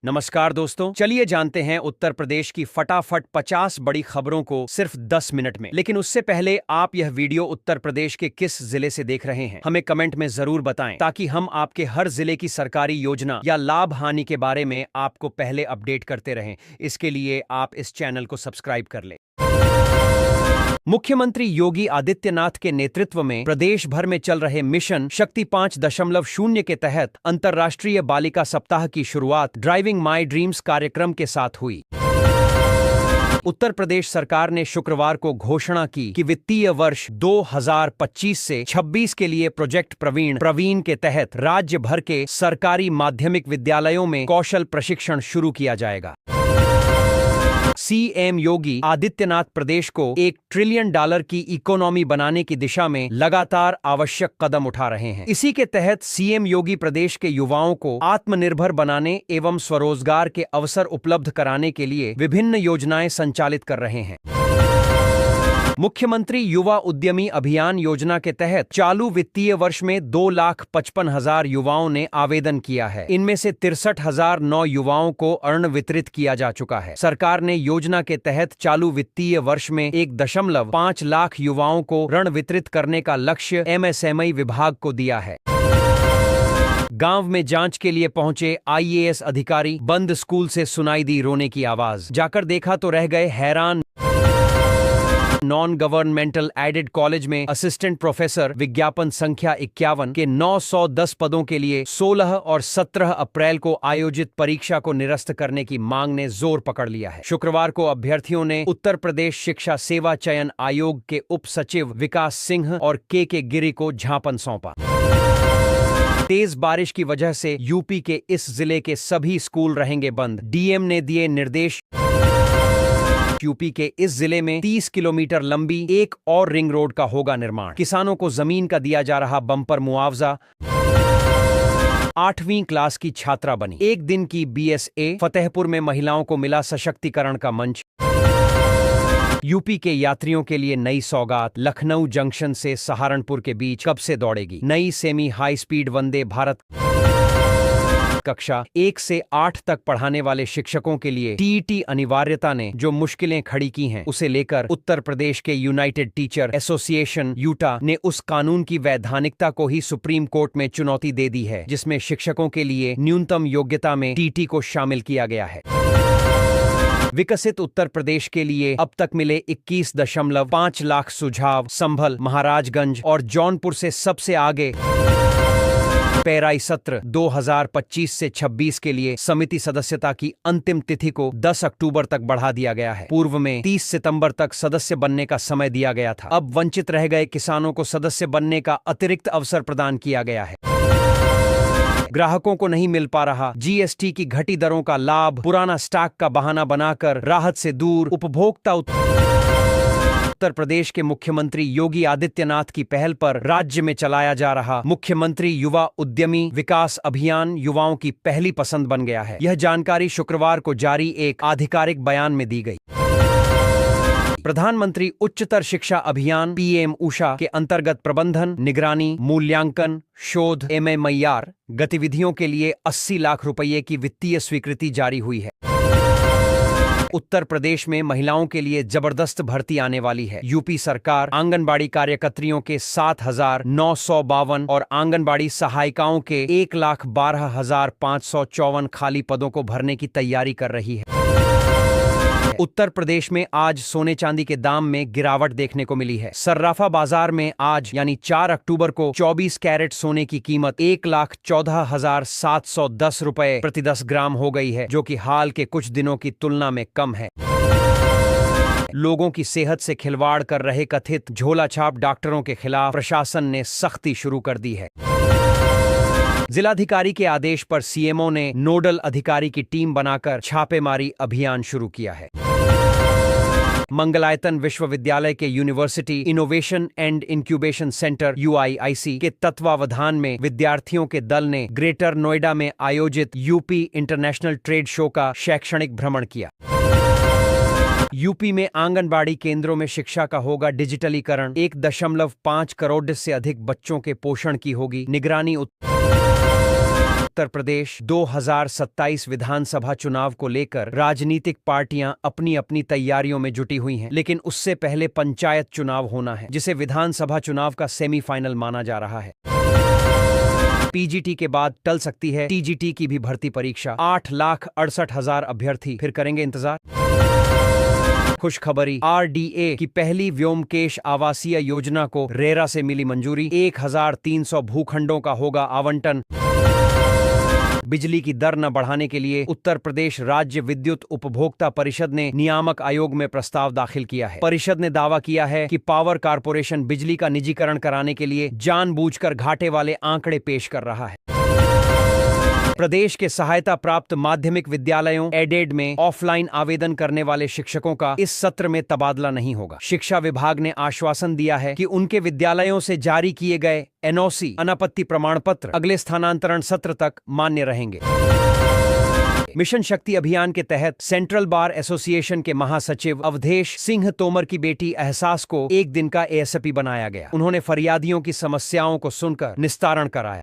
नमस्कार दोस्तों, चलिए जानते हैं उत्तर प्रदेश की फटाफट 50 बड़ी खबरों को सिर्फ 10 मिनट में। लेकिन उससे पहले आप यह वीडियो उत्तर प्रदेश के किस जिले से देख रहे हैं हमें कमेंट में जरूर बताएं, ताकि हम आपके हर जिले की सरकारी योजना या लाभ हानि के बारे में आपको पहले अपडेट करते रहें। इसके लिए आप इस चैनल को सब्सक्राइब कर लें। मुख्यमंत्री योगी आदित्यनाथ के नेतृत्व में प्रदेश भर में चल रहे मिशन शक्ति 5.0 के तहत अंतर्राष्ट्रीय बालिका सप्ताह की शुरुआत ड्राइविंग माई ड्रीम्स कार्यक्रम के साथ हुई। उत्तर प्रदेश सरकार ने शुक्रवार को घोषणा की कि वित्तीय वर्ष 2025 से 26 के लिए प्रोजेक्ट प्रवीण के तहत राज्य भर के सरकारी माध्यमिक विद्यालयों में कौशल प्रशिक्षण शुरू किया जाएगा। सीएम योगी आदित्यनाथ प्रदेश को $1 ट्रिलियन की इकोनॉमी बनाने की दिशा में लगातार आवश्यक कदम उठा रहे हैं। इसी के तहत सीएम योगी प्रदेश के युवाओं को आत्मनिर्भर बनाने एवं स्वरोजगार के अवसर उपलब्ध कराने के लिए विभिन्न योजनाएं संचालित कर रहे हैं। मुख्यमंत्री युवा उद्यमी अभियान योजना के तहत चालू वित्तीय वर्ष में 2,55,000 युवाओं ने आवेदन किया है। इनमें से 63,009 युवाओं को ऋण वितरित किया जा चुका है। सरकार ने योजना के तहत चालू वित्तीय वर्ष में 1.5 लाख युवाओं को ऋण वितरित करने का लक्ष्य एमएसएमई विभाग को दिया है। गांव में जांच के लिए पहुंचे आईएएस अधिकारी, बंद स्कूल से सुनाई दी रोने की आवाज। जाकर देखा तो रह गए हैरान। नॉन गवर्नमेंटल एडेड कॉलेज में असिस्टेंट प्रोफेसर विज्ञापन संख्या 51 के 910 पदों के लिए 16 और 17 अप्रैल को आयोजित परीक्षा को निरस्त करने की मांग ने जोर पकड़ लिया है। शुक्रवार को अभ्यर्थियों ने उत्तर प्रदेश शिक्षा सेवा चयन आयोग के उप सचिव विकास सिंह और के गिरी को ज्ञापन सौंपा। तेज बारिश की वजह से यूपी के इस जिले के सभी स्कूल रहेंगे बंद। डीएम ने दिए निर्देश। यूपी के इस जिले में 30 किलोमीटर लंबी एक और रिंग रोड का होगा निर्माण। किसानों को जमीन का दिया जा रहा बम्पर मुआवजा। 8वीं क्लास की छात्रा बनी 1 दिन की बीएसए। फतेहपुर में महिलाओं को मिला सशक्तिकरण का मंच। यूपी के यात्रियों के लिए नई सौगात। लखनऊ जंक्शन से सहारनपुर के बीच कब से दौड़ेगी नई semi high speed Vande Bharat. कक्षा 1 से 8 तक पढ़ाने वाले शिक्षकों के लिए टीईटी अनिवार्यता ने जो मुश्किलें खड़ी की हैं, उसे लेकर उत्तर प्रदेश के यूनाइटेड टीचर एसोसिएशन यूटा ने उस कानून की वैधानिकता को ही सुप्रीम कोर्ट में चुनौती दे दी है, जिसमें शिक्षकों के लिए न्यूनतम योग्यता में टीटी को शामिल किया गया है। विकसित उत्तर प्रदेश के लिए अब तक मिले 21.5 लाख सुझाव। संभल, महाराजगंज और जौनपुर से सबसे आगे। पेराई सत्र 2025 से 26 के लिए समिति सदस्यता की अंतिम तिथि को 10 अक्टूबर तक बढ़ा दिया गया है। पूर्व में 30 सितंबर तक सदस्य बनने का समय दिया गया था। अब वंचित रह गए किसानों को सदस्य बनने का अतिरिक्त अवसर प्रदान किया गया है। ग्राहकों को नहीं मिल पा रहा जीएसटी की घटी दरों का लाभ। पुराना स्टॉक का बहाना बनाकर राहत से दूर उपभोक्ता। उत्तर प्रदेश के मुख्यमंत्री योगी आदित्यनाथ की पहल पर राज्य में चलाया जा रहा मुख्यमंत्री युवा उद्यमी विकास अभियान युवाओं की पहली पसंद बन गया है। यह जानकारी शुक्रवार को जारी एक आधिकारिक बयान में दी गई। प्रधानमंत्री उच्चतर शिक्षा अभियान पीएम उषा के अंतर्गत प्रबंधन, निगरानी, मूल्यांकन, शोध एमएमआईआर गतिविधियों के लिए 80 लाख रुपये की वित्तीय स्वीकृति जारी हुई है। उत्तर प्रदेश में महिलाओं के लिए जबरदस्त भर्ती आने वाली है। यूपी सरकार आंगनबाड़ी कार्यकर्तियों के 7,952 और आंगनबाड़ी सहायिकाओं के 1,12,554 खाली पदों को भरने की तैयारी कर रही है। उत्तर प्रदेश में आज सोने चांदी के दाम में गिरावट देखने को मिली है। सर्राफा बाजार में आज यानी 4 अक्टूबर को 24 कैरेट सोने की कीमत 1,14,710 रुपए प्रति 10 ग्राम हो गई है, जो कि हाल के कुछ दिनों की तुलना में कम है। लोगों की सेहत से खिलवाड़ कर रहे कथित झोलाछाप डॉक्टरों के खिलाफ प्रशासन ने सख्ती शुरू कर दी है। जिलाधिकारी के आदेश पर सीएमओ ने नोडल अधिकारी की टीम बनाकर छापेमारी अभियान शुरू किया है। मंगलायतन विश्वविद्यालय के university innovation and incubation centre UIIC के तत्वावधान में विद्यार्थियों के दल ने ग्रेटर नोएडा में आयोजित यूपी इंटरनेशनल ट्रेड शो का शैक्षणिक भ्रमण किया। यूपी में आंगनबाड़ी केंद्रों में शिक्षा का होगा डिजिटलीकरण। 1.5 करोड़ से अधिक बच्चों के पोषण की होगी निगरानी। उत्तर प्रदेश 2027 विधानसभा चुनाव को लेकर राजनीतिक पार्टियां अपनी अपनी तैयारियों में जुटी हुई हैं, लेकिन उससे पहले पंचायत चुनाव होना है, जिसे विधानसभा चुनाव का सेमीफाइनल माना जा रहा है। पीजीटी के बाद टल सकती है टीजीटी की भी भर्ती परीक्षा। 8,68,000 अभ्यर्थी फिर करेंगे इंतजार। खुशखबरी, आरडीए की पहली व्योमकेश आवासीय योजना को रेरा से मिली मंजूरी। 1,300 भूखंडों का होगा आवंटन। बिजली की दर न बढ़ाने के लिए उत्तर प्रदेश राज्य विद्युत उपभोक्ता परिषद ने नियामक आयोग में प्रस्ताव दाखिल किया है। परिषद ने दावा किया है कि पावर कारपोरेशन बिजली का निजीकरण कराने के लिए जानबूझकर घाटे वाले आंकड़े पेश कर रहा है। प्रदेश के सहायता प्राप्त माध्यमिक विद्यालयों एडेड में ऑफलाइन आवेदन करने वाले शिक्षकों का इस सत्र में तबादला नहीं होगा। शिक्षा विभाग ने आश्वासन दिया है कि उनके विद्यालयों से जारी किए गए एनओसी अनापत्ति प्रमाण पत्र अगले स्थानांतरण सत्र तक मान्य रहेंगे। मिशन शक्ति अभियान के तहत सेंट्रल बार एसोसिएशन के महासचिव अवधेश सिंह तोमर की बेटी एहसास को 1 दिन का एएसपी बनाया गया। उन्होंने फरियादियों की समस्याओं को सुनकर निस्तारण कराया।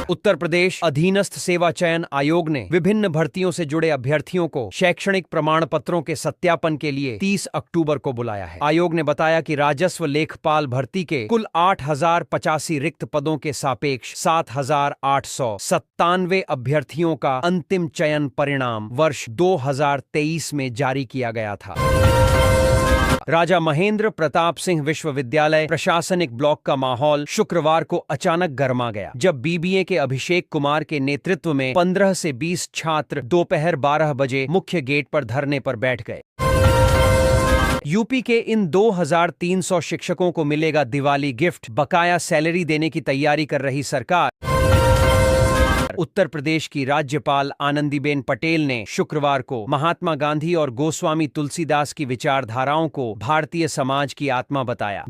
उत्तर प्रदेश अधीनस्थ सेवा चयन आयोग ने विभिन्न भर्तियों से जुड़े अभ्यर्थियों को शैक्षणिक प्रमाण पत्रों के सत्यापन के लिए 30 अक्टूबर को बुलाया है। आयोग ने बताया कि राजस्व लेखपाल भर्ती के कुल 8,085 रिक्त पदों के सापेक्ष 7,897 अभ्यर्थियों का अंतिम चयन परिणाम वर्ष 2023 में जारी किया गया था। राजा महेंद्र प्रताप सिंह विश्वविद्यालय प्रशासनिक ब्लॉक का माहौल शुक्रवार को अचानक गर्मा गया, जब बीबीए के अभिषेक कुमार के नेतृत्व में 15 से 20 छात्र दोपहर 12 बजे मुख्य गेट पर धरने पर बैठ गए। यूपी के इन 2,300 शिक्षकों को मिलेगा दिवाली गिफ्ट। बकाया सैलरी देने की तैयारी कर रही सरकार। उत्तर प्रदेश की राज्यपाल आनंदीबेन पटेल ने शुक्रवार को महात्मा गांधी और गोस्वामी तुलसीदास की विचारधाराओं को भारतीय समाज की आत्मा बताया।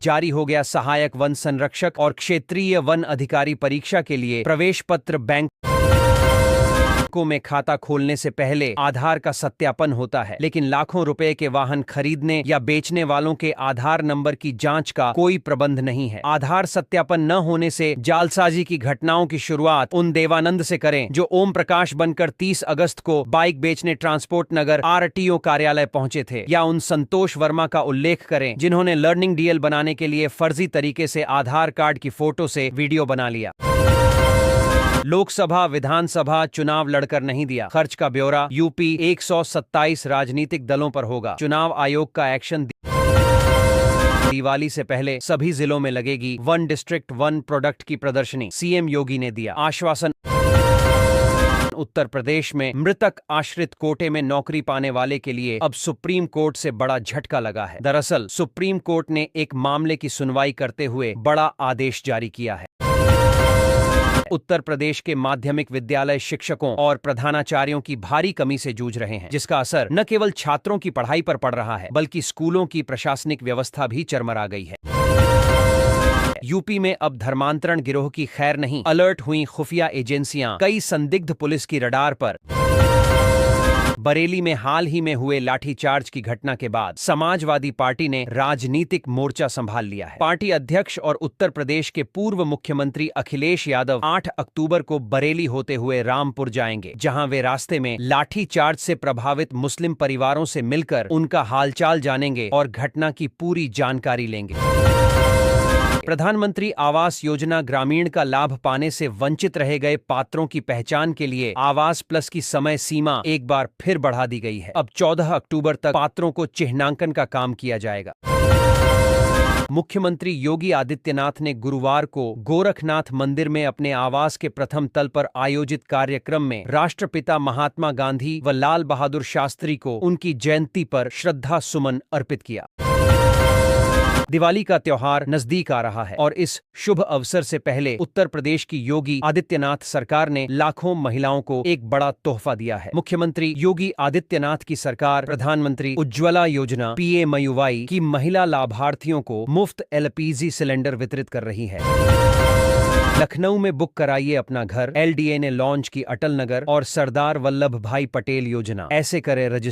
जारी हो गया सहायक वन संरक्षक और क्षेत्रीय वन अधिकारी परीक्षा के लिए प्रवेश पत्र। बैंकों में खाता खोलने से पहले आधार का सत्यापन होता है, लेकिन लाखों रुपए के वाहन खरीदने या बेचने वालों के आधार नंबर की जांच का कोई प्रबंध नहीं है। आधार सत्यापन न होने से जालसाजी की घटनाओं की शुरुआत उन देवानंद से करें जो ओम प्रकाश बनकर 30 अगस्त को बाइक बेचने ट्रांसपोर्ट नगर आरटीओ कार्यालय पहुंचे थे, या उन संतोष वर्मा का उल्लेख करें जिन्होंने लर्निंग डीएल बनाने के लिए फर्जी तरीके से आधार कार्ड की फोटो से वीडियो बना लिया। लोकसभा विधानसभा चुनाव लड़कर नहीं दिया। खर्च का ब्यौरा यूपी 127 राजनीतिक दलों पर होगा। चुनाव आयोग का एक्शन। दिवाली से पहले सभी जिलों में लगेगी वन डिस्ट्रिक्ट वन प्रोडक्ट की प्रदर्शनी। सीएम योगी ने दिया आश्वासन। उत्तर प्रदेश में मृतक आश्रित कोटे में नौकरी पाने वाले के लिए अब सुप्रीम कोर्ट से बड़ा झटका लगा है। दरअसल सुप्रीम कोर्ट ने एक मामले की सुनवाई करते हुए बड़ा आदेश जारी किया है। उत्तर प्रदेश के माध्यमिक विद्यालय शिक्षकों और प्रधानाचार्यों की भारी कमी से जूझ रहे हैं, जिसका असर न केवल छात्रों की पढ़ाई पर पड़ रहा है, बल्कि स्कूलों की प्रशासनिक व्यवस्था भी चरमरा गई है। यूपी में अब धर्मांतरण गिरोह की खैर नहीं, अलर्ट हुई खुफिया एजेंसियां। कई संदिग्ध पुलिस की रडार पर। बरेली में हाल ही में हुए लाठीचार्ज की घटना के बाद समाजवादी पार्टी ने राजनीतिक मोर्चा संभाल लिया है। पार्टी अध्यक्ष और उत्तर प्रदेश के पूर्व मुख्यमंत्री अखिलेश यादव 8 अक्टूबर को बरेली होते हुए रामपुर जाएंगे, जहां वे रास्ते में लाठीचार्ज से प्रभावित मुस्लिम परिवारों से मिलकर उनका हालचाल जानेंगे और घटना की पूरी जानकारी लेंगे। प्रधानमंत्री आवास योजना ग्रामीण का लाभ पाने से वंचित रह गए पात्रों की पहचान के लिए आवास प्लस की समय सीमा एक बार फिर बढ़ा दी गई है। अब 14 अक्टूबर तक पात्रों को चिह्नांकन का काम किया जाएगा। मुख्यमंत्री योगी आदित्यनाथ ने गुरुवार को गोरखनाथ मंदिर में अपने आवास के प्रथम तल पर आयोजित कार्यक्रम में राष्ट्रपिता महात्मा गांधी व लाल बहादुर शास्त्री को उनकी जयंती पर श्रद्धा सुमन अर्पित किया। दिवाली का त्योहार नजदीक आ रहा है और इस शुभ अवसर से पहले उत्तर प्रदेश की योगी आदित्यनाथ सरकार ने लाखों महिलाओं को एक बड़ा तोहफा दिया है। मुख्यमंत्री योगी आदित्यनाथ की सरकार प्रधानमंत्री उज्ज्वला योजना PMUY की महिला लाभार्थियों को मुफ्त LPG सिलेंडर वितरित कर रही है। लखनऊ में बुक कराइए अपना घर। LDA ने लॉन्च की अटल नगर और सरदार वल्लभ भाई पटेल योजना। ऐसे करे रजिस्ट्रेशन।